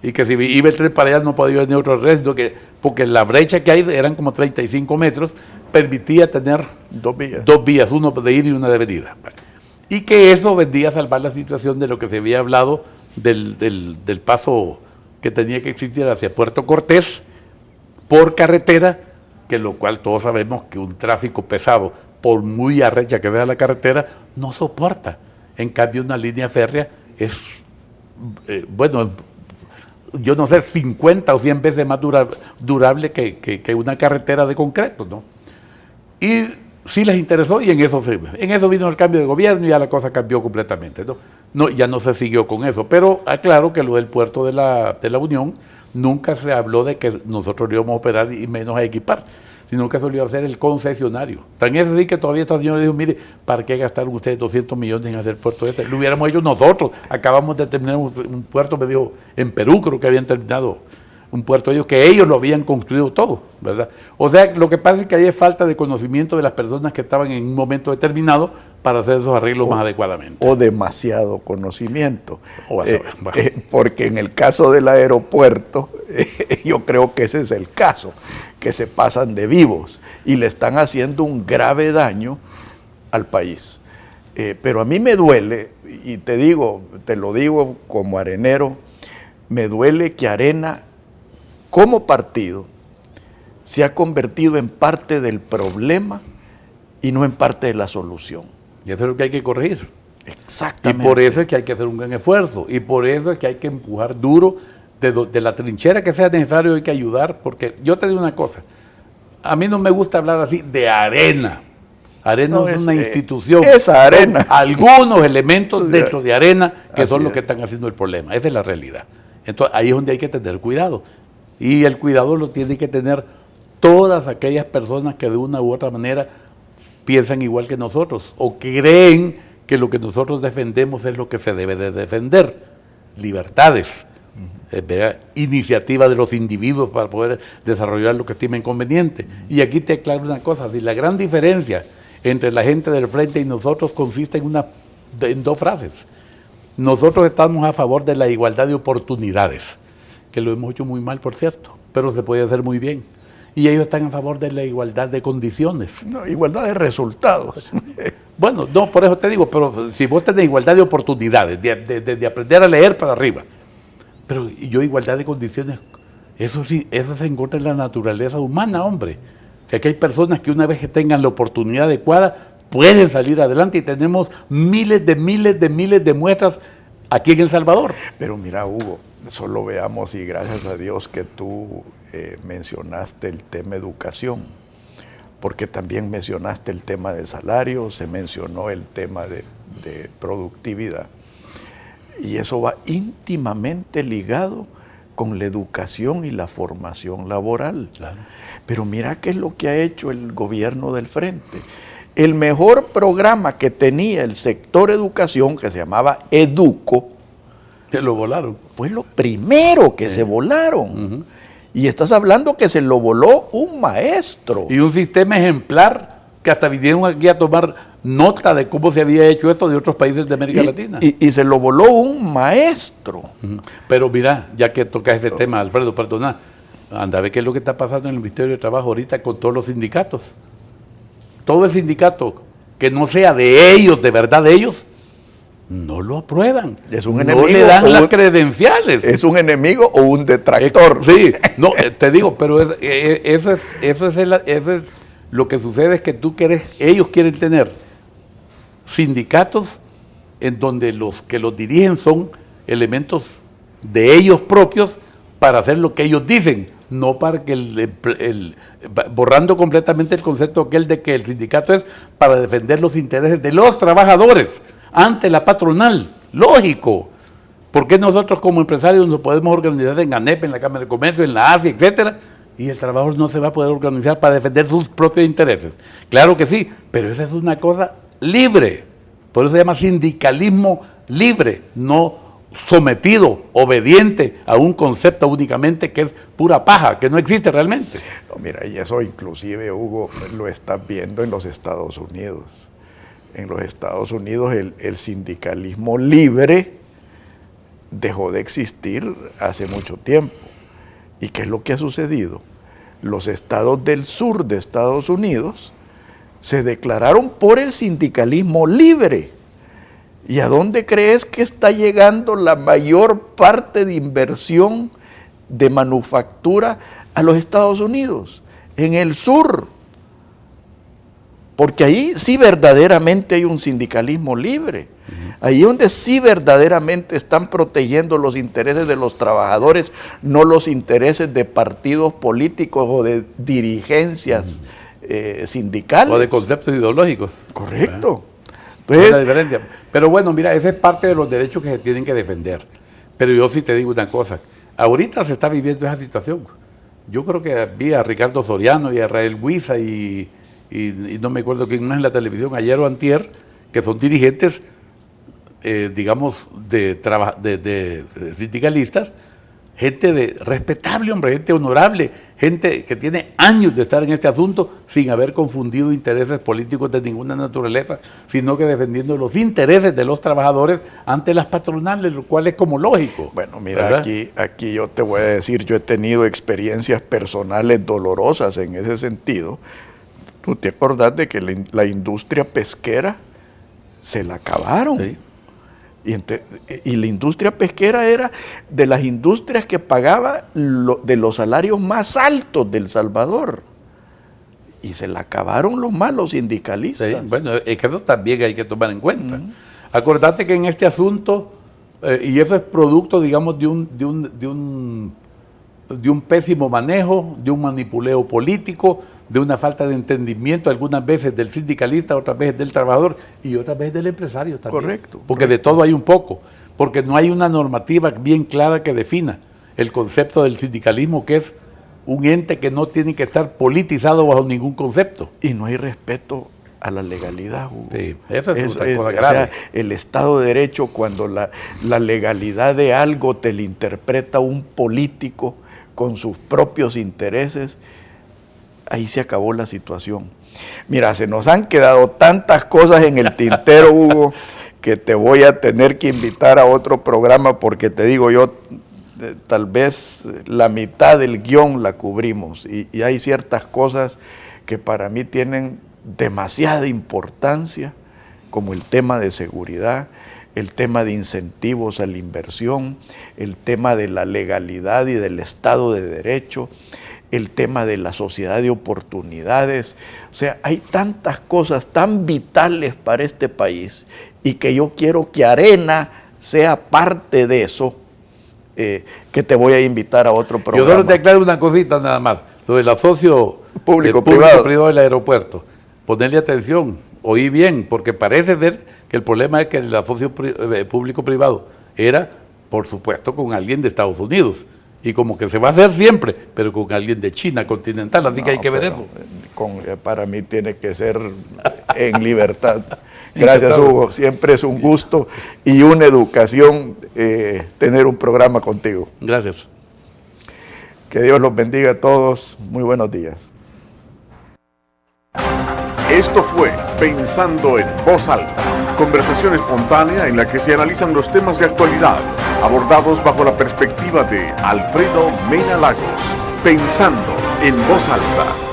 Y que si iba el tren para allá no podía venir otro resto, porque la brecha que hay eran como 35 metros, permitía tener 2 vías, uno de ida y una de venida. Y que eso vendría a salvar la situación de lo que se había hablado del paso que tenía que existir hacia Puerto Cortés por carretera, que lo cual todos sabemos que un tráfico pesado, por muy arrecha que sea la carretera, no soporta. En cambio, una línea férrea es, yo no sé, 50 o 100 veces más durable que una carretera de concreto, ¿no? Y sí les interesó y en eso vino el cambio de gobierno y ya la cosa cambió completamente, ¿no? Ya no se siguió con eso, pero aclaro que lo del puerto de la Unión nunca se habló de que nosotros lo íbamos a operar y menos a equipar, sino que eso lo iba a hacer el concesionario. Tan es así que todavía esta señora dijo, mire, ¿para qué gastaron ustedes 200 millones en hacer puerto este? Lo hubiéramos hecho nosotros. Acabamos de terminar un puerto, me dijo, en Perú creo que habían terminado un puerto ellos, que ellos lo habían construido todo, ¿verdad? O sea, lo que pasa es que hay falta de conocimiento de las personas que estaban en un momento determinado para hacer esos arreglos más adecuadamente. O demasiado conocimiento. Porque en el caso del aeropuerto, yo creo que ese es el caso, que se pasan de vivos y le están haciendo un grave daño al país. Pero a mí me duele, y te lo digo como arenero, me duele que Arena, como partido, se ha convertido en parte del problema y no en parte de la solución. Y eso es lo que hay que corregir. Exactamente. Y por eso es que hay que hacer un gran esfuerzo. Y por eso es que hay que empujar duro de la trinchera que sea necesario, hay que ayudar. Porque yo te digo una cosa, a mí no me gusta hablar así de Arena, Arena No, es una institución. esa Arena. Son algunos elementos dentro de Arena que son Así los que es. están haciendo el problema. Esa es la realidad. Entonces ahí es donde hay que tener cuidado. Y el cuidado lo tienen que tener todas aquellas personas que de una u otra manera piensan igual que nosotros o creen que lo que nosotros defendemos es lo que se debe de defender. Libertades, ¿verdad? Iniciativa de los individuos para poder desarrollar lo que estimen conveniente. Y aquí te aclaro una cosa, si la gran diferencia entre la gente del frente y nosotros consiste en dos frases. Nosotros estamos a favor de la igualdad de oportunidades, que lo hemos hecho muy mal, por cierto, pero se puede hacer muy bien. Y ellos están a favor de la igualdad de condiciones. No, igualdad de resultados. Bueno, no, por eso te digo, pero si vos tenés igualdad de oportunidades, de aprender a leer para arriba, pero yo igualdad de condiciones, eso sí, eso se encuentra en la naturaleza humana, hombre. Que aquí hay personas que una vez que tengan la oportunidad adecuada, pueden salir adelante y tenemos miles de muestras aquí en El Salvador. Pero mira, Hugo, solo veamos y gracias a Dios que tú mencionaste el tema educación, porque también mencionaste el tema de salario, se mencionó el tema de productividad. Y eso va íntimamente ligado con la educación y la formación laboral. Claro. Pero mira qué es lo que ha hecho el gobierno del Frente. El mejor programa que tenía el sector educación, que se llamaba Educo, Que lo volaron. fue lo primero que se volaron. Ujú. Y estás hablando que se lo voló un maestro. Y un sistema ejemplar que hasta vinieron aquí a tomar nota de cómo se había hecho esto de otros países de América Latina. Y se lo voló un maestro. Ujú. Pero mira, ya que tocas este tema, Alfredo, perdona, anda a ver qué es lo que está pasando en el Ministerio de Trabajo ahorita con todos los sindicatos. Todo el sindicato que no sea de ellos, de verdad de ellos, no lo aprueban. Es un no enemigo le dan o las un- credenciales. ¿Es un enemigo o un detractor? Sí, no, te digo, pero eso es lo que sucede es que ellos quieren tener sindicatos en donde los que los dirigen son elementos de ellos propios para hacer lo que ellos dicen, no para que borrando completamente el concepto aquel de que el sindicato es para defender los intereses de los trabajadores ante la patronal. Lógico. ¿Por qué nosotros como empresarios nos podemos organizar en ANEP, en la Cámara de Comercio, en la AFI, etcétera, y el trabajador no se va a poder organizar para defender sus propios intereses? Claro que sí, pero esa es una cosa libre. Por eso se llama sindicalismo libre, no sometido, obediente a un concepto únicamente que es pura paja, que no existe realmente. No, mira, y eso inclusive, Hugo, lo estás viendo en los Estados Unidos. En los Estados Unidos el sindicalismo libre dejó de existir hace mucho tiempo. ¿Y qué es lo que ha sucedido? Los estados del sur de Estados Unidos se declararon por el sindicalismo libre. ¿Y a dónde crees que está llegando la mayor parte de inversión de manufactura a los Estados Unidos? En el sur. Porque ahí sí verdaderamente hay un sindicalismo libre. Ahí donde sí verdaderamente están protegiendo los intereses de los trabajadores, no los intereses de partidos políticos o de dirigencias sindicales. O de conceptos ideológicos. Correcto. Esa es la Entonces, diferencia. Pero bueno, mira, esa es parte de los derechos que se tienen que defender. Pero yo sí te digo una cosa, ahorita se está viviendo esa situación. Yo creo que vi a Ricardo Soriano y a Rael Huiza y no me acuerdo quién más en la televisión, ayer o antier, que son dirigentes, digamos, de sindicalistas, gente respetable, hombre, gente honorable, gente que tiene años de estar en este asunto sin haber confundido intereses políticos de ninguna naturaleza, sino que defendiendo los intereses de los trabajadores ante las patronales, lo cual es como lógico. bueno, mira, ¿verdad? aquí yo te voy a decir, yo he tenido experiencias personales dolorosas en ese sentido. ¿Tú te acordás de que la industria pesquera se la acabaron? Sí. Y la industria pesquera era de las industrias que pagaba de los salarios más altos del Salvador. Y se la acabaron los malos sindicalistas. Sí, bueno, es que eso también hay que tomar en cuenta. Acordate que en este asunto, y eso es producto, digamos, de un pésimo manejo, de un manipuleo político, de una falta de entendimiento algunas veces del sindicalista, otras veces del trabajador y otras veces del empresario también. Correcto. Porque de todo hay un poco, porque no hay una normativa bien clara que defina el concepto del sindicalismo, que es un ente que no tiene que estar politizado bajo ningún concepto. Y no hay respeto a la legalidad, Hugo. Sí, eso es otra cosa grave. O sea, el Estado de Derecho, cuando la legalidad de algo te la interpreta un político con sus propios intereses, ahí se acabó la situación. Mira, se nos han quedado tantas cosas en el tintero, Hugo, que te voy a tener que invitar a otro programa porque te digo yo, tal vez la mitad del guión la cubrimos y hay ciertas cosas que para mí tienen demasiada importancia, como el tema de seguridad, el tema de incentivos a la inversión, el tema de la legalidad y del Estado de Derecho, el tema de la sociedad de oportunidades. O sea, hay tantas cosas tan vitales para este país y que yo quiero que Arena sea parte de eso, que te voy a invitar a otro programa. Yo solo te aclaro una cosita nada más, lo del asocio público-privado del aeropuerto. Ponerle atención, oí bien, porque parece ser que el problema es que el asocio público-privado era, por supuesto, con alguien de Estados Unidos. Y como que se va a hacer siempre, pero con alguien de China continental, así que hay que ver eso. Para mí tiene que ser en libertad. Gracias, Hugo. Siempre es un gusto y una educación tener un programa contigo. Gracias. Que Dios los bendiga a todos. Muy buenos días. Esto fue Pensando en Voz Alta, conversación espontánea en la que se analizan los temas de actualidad, abordados bajo la perspectiva de Alfredo Mena Lagos. Pensando en Voz Alta.